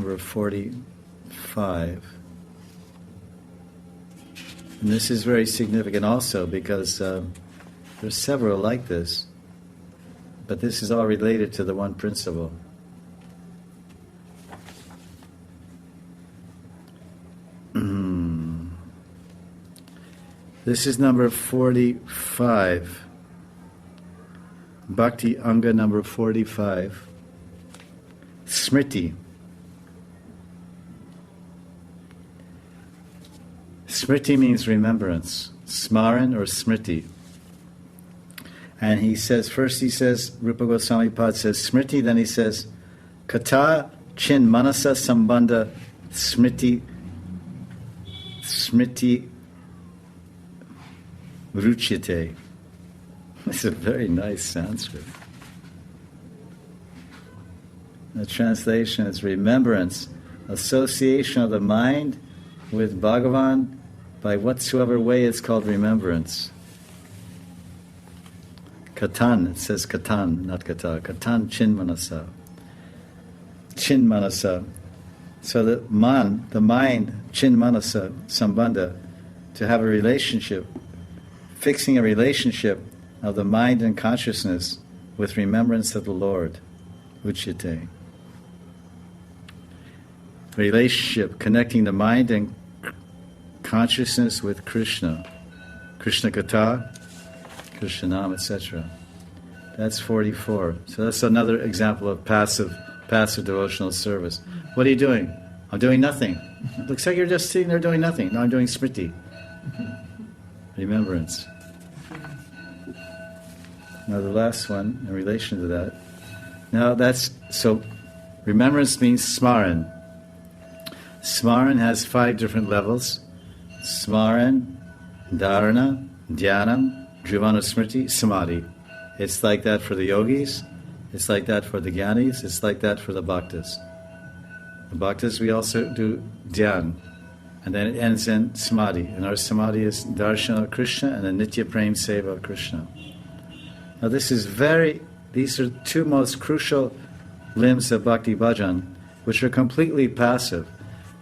number 45. And this is very significant also because there's several like this, but this is all related to the one principle. This is number 45. Bhakti Anga number 45. Smriti. Smriti means remembrance. Smaran or Smriti. And he says, first he says, Rupa Goswami Pad says Smriti, then he says, Kata Chin Manasa Sambandha Smriti Ruchyate. It's a very nice Sanskrit. The translation is remembrance, association of the mind with Bhagavan by whatsoever way it's called remembrance. Katan, it says katan, not kata. Katan chinmanasa. Chinmanasa. So the mind, chinmanasa, sambandha, to have a relationship, fixing a relationship of the mind and consciousness with remembrance of the Lord. Uchite. Relationship, connecting the mind and consciousness with Krishna. Krishna Katha, Krishna Nam, etc. That's 44. So that's another example of passive devotional service. What are you doing? I'm doing nothing. Looks like you're just sitting there doing nothing. No, I'm doing smriti. Remembrance. Now the last one, in relation to that. Now so remembrance means smaran. Smaran has 5 different levels. Smaran, dharana, dhyanam, jivana samadhi. It's like that for the yogis, it's like that for the jnanis, it's like that for the bhaktas. The bhaktas, we also do dhyan, and then it ends in samadhi. And our samadhi is darshana of Krishna and the nitya prem seva of Krishna. Now these are 2 most crucial limbs of bhakti bhajan, which are completely passive.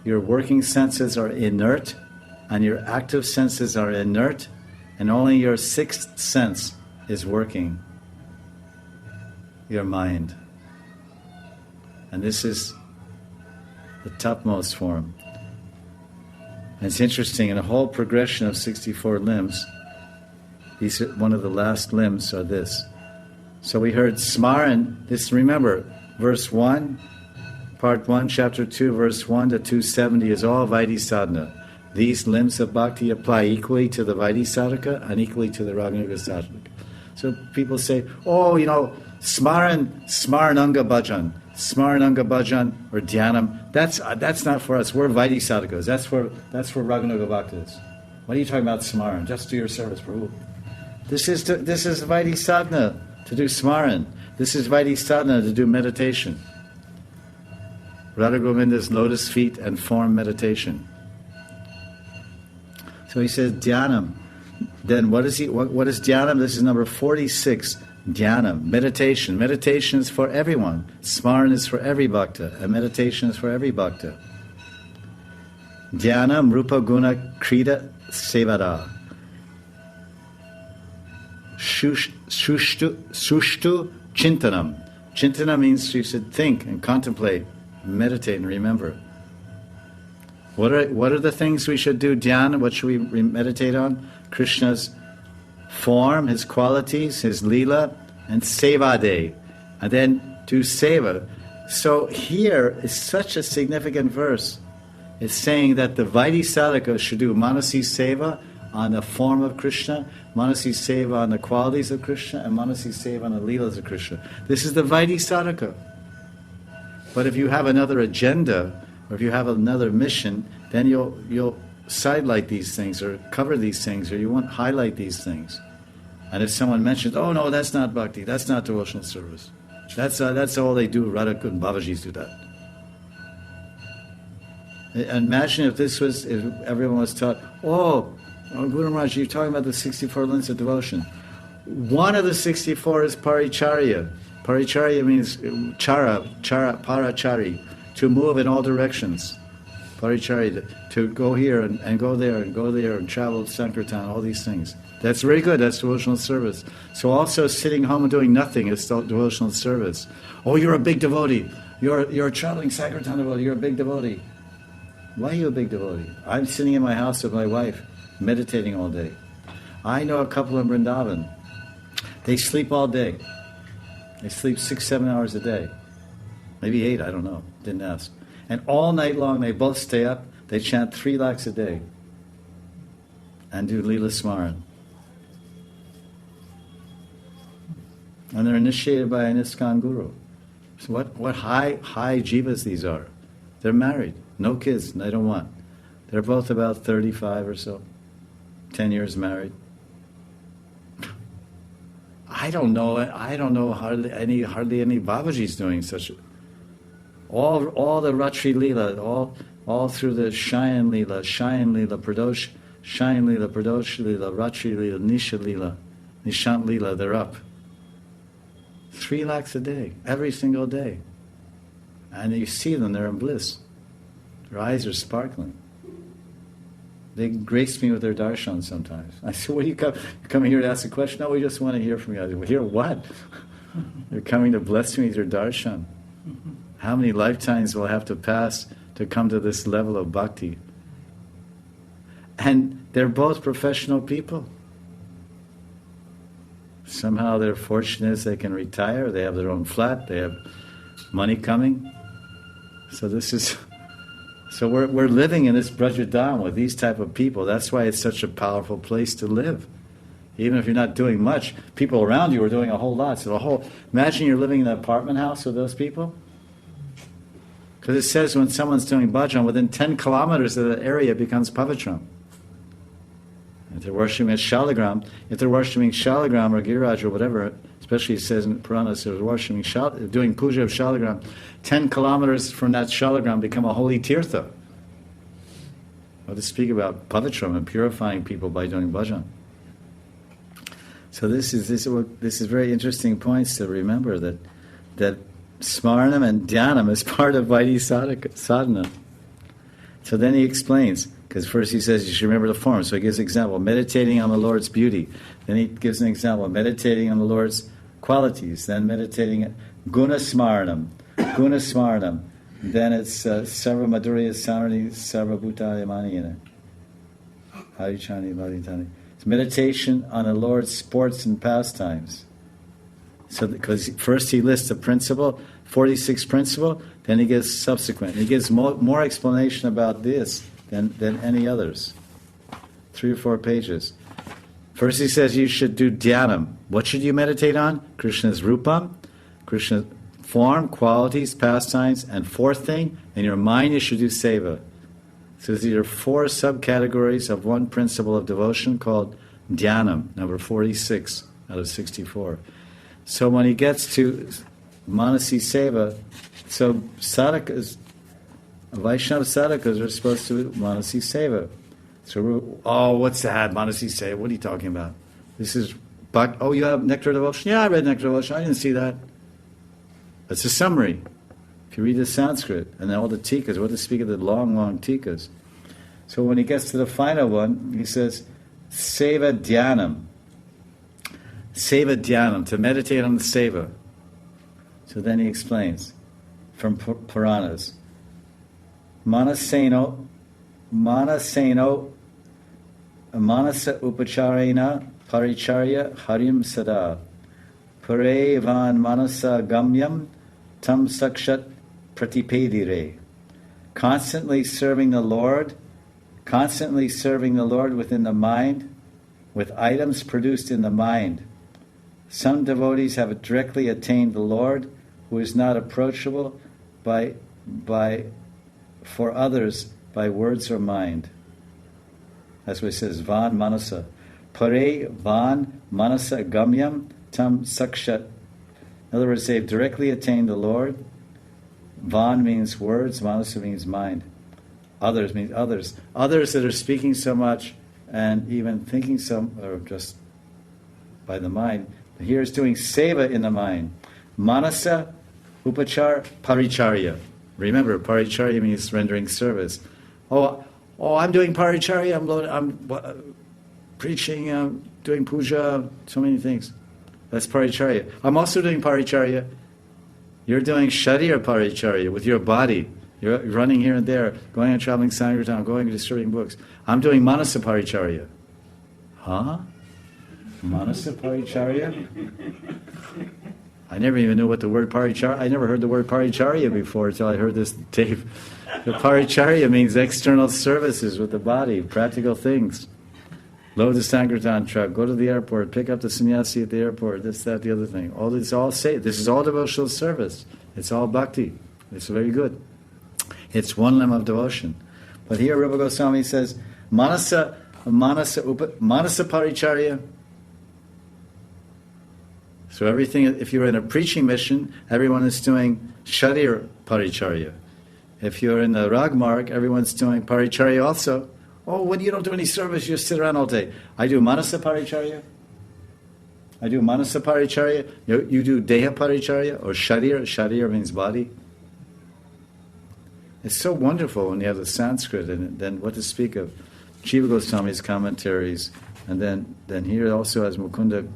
Your working senses are inert, and your active senses are inert, and only your 6th sense is working, your mind. And this is the topmost form. And it's interesting, in a whole progression of 64 limbs, one of the last limbs are this. So we heard smaran, this, remember, verse 1, part 1, chapter 2, verse 1 to 270 is all Vaidhi sadhana. These limbs of bhakti apply equally to the Vaidhi sadhaka and equally to the Raganuga sadhaka. So people say, Smarananga bhajan, or dhyanam, that's not for us. We're Vaidhi sadhakas. That's for Raganuga bhaktas. What are you talking about smaran? Just do your service for who? This is Vaidhi sadhana, to do smaran. This is Vaidhi sadhana, to do meditation. Radha Govinda's lotus feet and form meditation. So he says dhyanam. Then what is dhyanam? This is number 46. Dhyanam, meditation. Meditation is for everyone. Smaran is for every bhakta, and meditation is for every bhakta. Dhyanam rupa guna krita sevada. Sushtu chintanam. Chintana means you should think and contemplate, meditate and remember. What are the things we should do? Dhyana, what should we meditate on? Krishna's form, his qualities, his lila, and sevade. And then do seva. So here is such a significant verse. It's saying that the Vaidhi sadhaka should do manasi seva on the form of Krishna, manasi seva on the qualities of Krishna, and manasi seva on the leelas of Krishna. This is the Vaidhi sadhaka. But if you have another agenda, or if you have another mission, then you'll sidelight these things, or cover these things, or you won't highlight these things. And if someone mentions, oh no, that's not bhakti, that's not devotional service, that's all they do, Radha and Babajis do that. Imagine if everyone was taught, Guru Maharaj, you're talking about the 64 limbs of devotion. One of the 64 is paricharya. Paricharya means parachari, to move in all directions. Paricharya, to go here and go there and travel Sankirtan, all these things. That's very good, that's devotional service. So also sitting home and doing nothing is still devotional service. Oh, you're a big devotee. You're a traveling Sankirtan devotee, you're a big devotee. Why are you a big devotee? I'm sitting in my house with my wife, meditating all day. I know a couple in Vrindavan. They sleep all day. They sleep 6-7 hours a day. Maybe 8, I don't know. Didn't ask. And all night long they both stay up. They chant 3 lakhs a day. And do lilas smaran. And they're initiated by an ISKCON guru. So what high jivas these are. They're married. No kids. They don't want. They're both about 35 or so. 10 years married. I don't know hardly any Babaji's doing such. All the Ratri Leela, all through the Shayan Leela, Pradosh, Shayan Leela, Pradosh Leela, Ratri Leela, Nisha Leela, Nishant Leela, they're up. 3 lakhs a day, every single day. And you see them, they're in bliss. Their eyes are sparkling. They grace me with their darshan sometimes. I say, what do you come here to ask a question? No, we just want to hear from you. I say, well, hear what? You're coming to bless me with your darshan. How many lifetimes will I have to pass to come to this level of bhakti? And they're both professional people. Somehow they're fortunate they can retire, they have their own flat, they have money coming. So we're living in this Brajadam with these type of people. That's why it's such a powerful place to live. Even if you're not doing much, people around you are doing a whole lot. So imagine you're living in an apartment house with those people. Because it says when someone's doing bhajan, within 10 kilometers of the area it becomes pavitram. If they're worshipping at Shalagram, or Giriraj or whatever, especially it says in Puranas, they're worshipping doing puja of Shalagram, 10 kilometers from that Shalagram become a holy tirtha. Well, to speak about pavitram and purifying people by doing bhajan. So this is very interesting points to remember that smaranam and dhyanam is part of Vaidhi sadhana. So then he explains, because first he says you should remember the form. So he gives an example, meditating on the Lord's beauty. Then he gives an example, meditating on the Lord's qualities. Then meditating guna smaranam. Then it's sarva madhurya samrani sarva bhutaya maniyana. Harichani bhaditani. It's meditation on the Lord's sports and pastimes. So because first he lists the principle, 46th principle, then he gives subsequent. He gives more explanation about this than any others. 3 or 4 pages. First he says you should do dhyanam. What should you meditate on? Krishna's rupam, Krishna's form, qualities, pastimes, and 4th thing, in your mind you should do seva. So these are 4 subcategories of one principle of devotion called dhyanam, number 46 out of 64. So when he gets to Manasi Seva, so sadhakas, Vaishnava sadhakas are supposed to do Manasi Seva. So, what's that? Manasi Seva? What are you talking about? This is, you have Nectar Devotion? Yeah, I read Nectar Devotion. I didn't see that. That's a summary. If you read the Sanskrit and then all the tikas, what to speak of the long tikas. So when he gets to the final one, he says, Seva Dhyanam. Seva Dhyanam, to meditate on the Seva. So then he explains from Puranas. Manasa upacharena paricharya harim sada. Purevan manasa gamyam tam sakshat pratipedire. Constantly serving the Lord within the mind, with items produced in the mind. Some devotees have directly attained the Lord, who is not approachable for others by words or mind. That's what it says, Van Manasa. Pare Van Manasa Gamyam Tam Sakshat. In other words, they've directly attained the Lord. Van means words, Manasa means mind. Others means others. Others that are speaking so much and even thinking or just by the mind. Here is doing seva in the mind. Manasa, upachar, paricharya. Remember, paricharya means rendering service. Oh, I'm doing paricharya, I'm preaching, I'm doing puja, so many things. That's paricharya. I'm also doing paricharya. You're doing Sharira paricharya with your body. You're running here and there, going and traveling Sankirtan, going and distributing books. I'm doing manasa paricharya. Huh? Manasa paricharya? I never even knew what the word paricharya. I never heard the word paricharya before until I heard this tape. The paricharya means external services with the body, practical things. Load the Sankirtan truck, go to the airport, pick up the sannyasi at the airport, this, that, the other thing. All this, this is all devotional service. It's all bhakti. It's very good. It's one limb of devotion. But here Rupa Goswami says, manasa paricharya. So everything, if you're in a preaching mission, everyone is doing Sharira paricharya. If you're in the Ragmarg, everyone's doing paricharya also. Oh, when you don't do any service, you just sit around all day. I do manasa paricharya. I do manasa paricharya. You do deha paricharya or sharira. Sharira means body. It's so wonderful when you have the Sanskrit and then what to speak of Jiva Goswami's commentaries, and then here also has Mukunda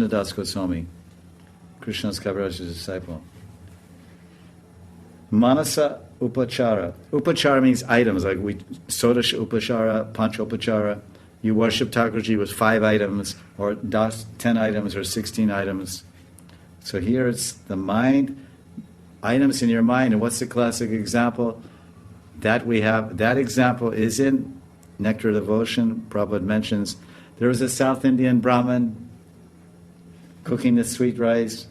Das Goswami, Krishna's Kaviraj's disciple. Manasa upachara. Upachara means items, like Sodash upachara, Pancha upachara. You worship Thakurji with 5 items, or 10 items, or 16 items. So here it's the mind, items in your mind. And what's the classic example? That we have, that example is in Nectar Devotion. Prabhupada mentions there was a South Indian Brahmin cooking the sweet rice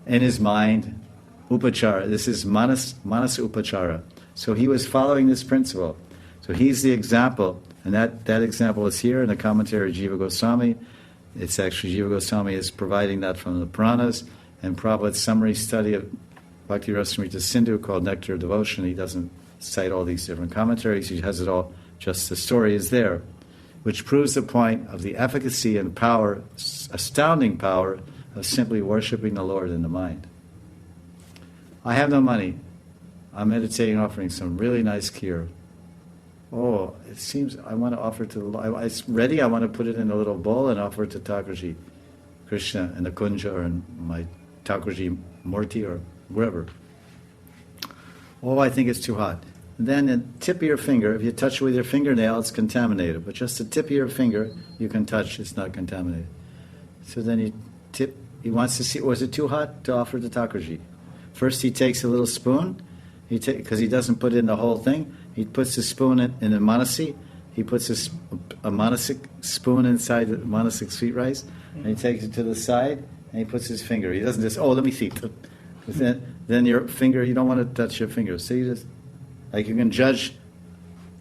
in his mind. Upachara. This is manas upachara. So he was following this principle. So he's the example, and that example is here in the commentary of Jiva Goswami. It's actually Jiva Goswami is providing that from the Puranas, and Prabhupada's summary study of Bhakti Rasamrita Sindhu called Nectar of Devotion. He doesn't cite all these different commentaries. He has it all, just the story is there, which proves the point of the efficacy and power, astounding power, of simply worshiping the Lord in the mind. I have no money. I'm meditating, offering some really nice kheer. Oh, it seems I want to offer to the Lord. It's ready. I want to put it in a little bowl and offer it to Thakurji, Krishna, in the Kunja, or in my Thakurji Murti, or wherever. Oh, I think it's too hot. And then the tip of your finger, if you touch it with your fingernail, it's contaminated. But just the tip of your finger, you can touch, it's not contaminated. So then you tip, he wants to see, was it too hot to offer to Thakurji? First he takes a little spoon, because he doesn't put it in the whole thing. He puts the spoon in the manasi. He puts a manasik spoon inside the manasik sweet rice, and he takes it to the side, and he puts his finger. He doesn't just, let me see. Then your finger, you don't want to touch your finger. So you just, like you can judge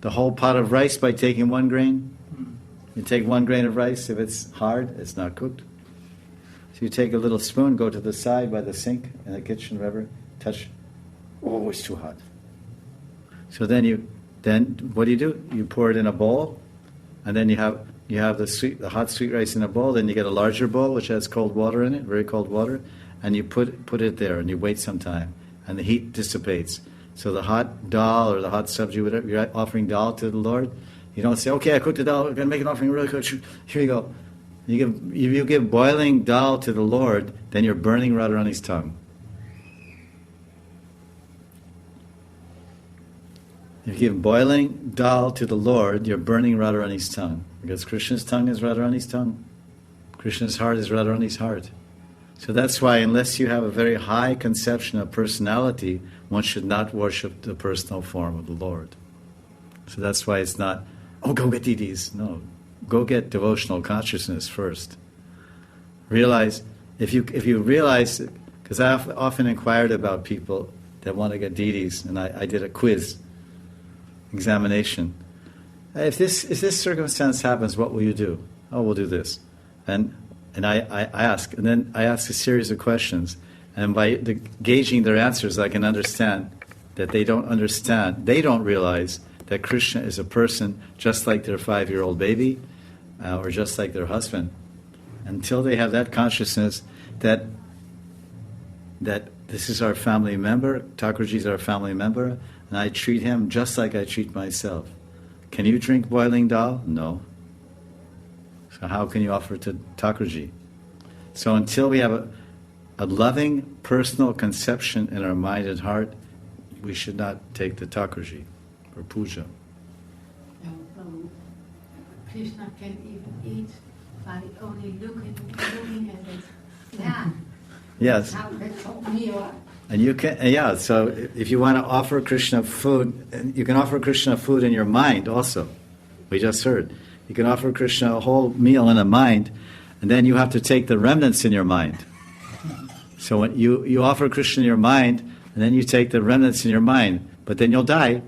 the whole pot of rice by taking 1 grain. You take 1 grain of rice, if it's hard, it's not cooked. So you take a little spoon, go to the side by the sink in the kitchen, wherever, touch. Oh, it's too hot. So then what do? You pour it in a bowl, and then you have the hot sweet rice in a bowl. Then you get a larger bowl which has cold water in it, very cold water, and you put it there, and you wait some time, and the heat dissipates. So the hot dal or the hot sabji, whatever you're offering dal to the Lord, you don't say, "Okay, I cooked the dal. I'm going to make an offering really quick. Here you go." If you give boiling dal to the Lord, then you're burning Radharani's tongue. If you give boiling dal to the Lord, you're burning Radharani's tongue. Because Krishna's tongue is Radharani's tongue. Krishna's heart is Radharani's heart. So that's why, unless you have a very high conception of personality, one should not worship the personal form of the Lord. So that's why it's not, go get deities. No. Go get devotional consciousness first. Realize, if you realize, because I often inquired about people that want to get deities, and I did a quiz, examination. If this circumstance happens, what will you do? Oh, we'll do this. And I ask, and then I ask a series of questions, and by gauging their answers, I can understand that they don't realize that Krishna is a person just like their 5-year-old baby, or just like their husband. Until they have that consciousness that that this is our family member, Thakurji is our family member, and I treat him just like I treat myself. Can you drink boiling dal? No. So how can you offer to Thakurji? So until we have a loving personal conception in our mind and heart, we should not take the Thakurji for puja. Krishna can even eat by only looking at it. Yeah. Yes. And you can, so if you want to offer Krishna food, you can offer Krishna food in your mind also. We just heard. You can offer Krishna a whole meal in a mind, and then you have to take the remnants in your mind. So when you offer Krishna in your mind, and then you take the remnants in your mind, but then you'll die.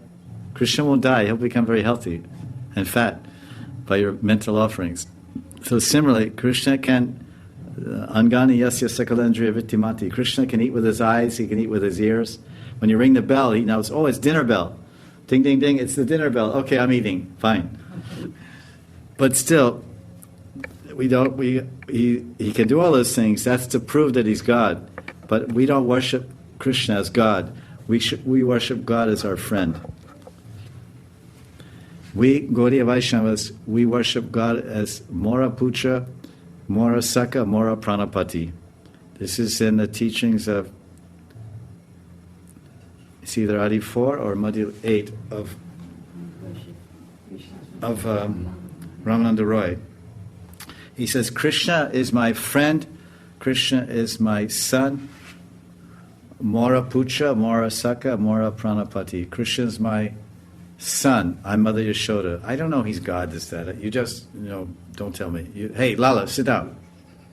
Krishna won't die. He'll become very healthy and fat by your mental offerings. So similarly, Krishna can Angani yasya sakalendriya vittimati. Krishna can eat with his eyes, he can eat with his ears. When you ring the bell, he knows, oh, it's dinner bell. Ding, ding, ding, it's the dinner bell. Okay, I'm eating. Fine. But still, he can do all those things. That's to prove that he's God. But we don't worship Krishna as God. We worship God as our friend. We, Gaudiya Vaishnavas, we worship God as Mora Putra, Mora Saka, Mora Pranapati. This is in the teachings of, it's either Adi 4 or Madhya 8 of Ramananda Roy. He says, Krishna is my friend, Krishna is my son, Mora Putra, Mora Saka, Mora Pranapati. Krishna is my son, I'm Mother Yashoda. I don't know he's God, this, that. You just, don't tell me. Hey, Lala, sit down.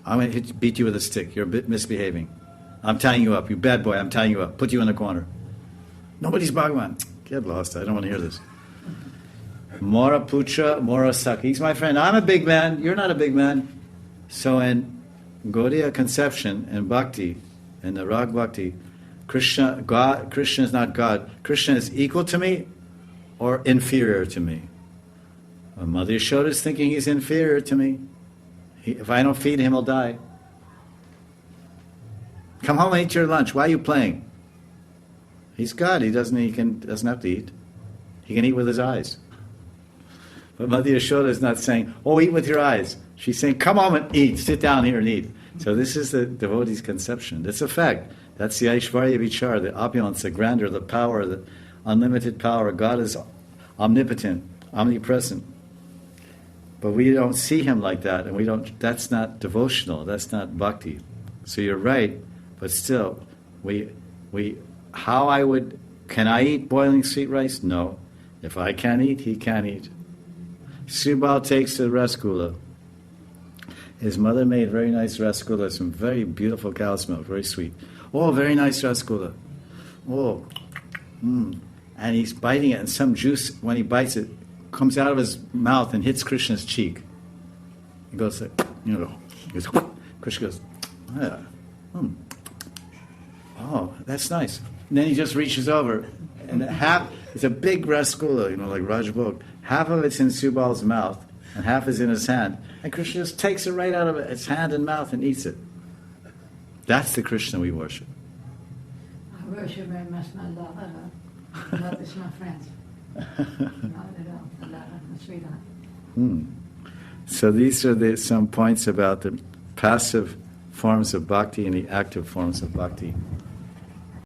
I'm going to beat you with a stick. You're a bit misbehaving. I'm tying you up. You bad boy, I'm tying you up. Put you in the corner. Nobody's Bhagavan. Get lost. I don't want to hear this. Mora Putra, Mora Saka. He's my friend. I'm a big man. You're not a big man. So in Gaudiya conception and Bhakti, in the Rag Bhakti, Krishna is not God. Krishna is equal to me or inferior to me. Well, Mother Yashoda is thinking he's inferior to me. If I don't feed him, he'll die. Come home and eat your lunch. Why are you playing? He's God. He doesn't have to eat. He can eat with his eyes. But Mother Yashoda is not saying, oh, eat with your eyes. She's saying, come home and eat. Sit down here and eat. So this is the devotee's conception. That's a fact. That's the Aishvarya Vichar, the opulence, the grandeur, the power, the unlimited power. God is omnipotent, omnipresent. But we don't see him like that, and that's not devotional, that's not bhakti. So you're right, but still, can I eat boiling sweet rice? No. If I can't eat, he can't eat. Subal takes the rasgulla. His mother made very nice rasgulla, some very beautiful cow's milk, very sweet. Oh, very nice rasgulla. Oh, and he's biting it, and some juice, when he bites it, comes out of his mouth and hits Krishna's cheek. He goes like, Krishna goes, oh, that's nice. And then he just reaches over, and it's a big rasgulla, like Rajbhog. Half of it's in Subal's mouth, and half is in his hand. And Krishna just takes it right out of its hand and mouth and eats it. That's the Krishna we worship. I worship very much my lover. Love is my friend. Not at all. I love her, my sweetheart. So these are some points about the passive forms of bhakti and the active forms of bhakti.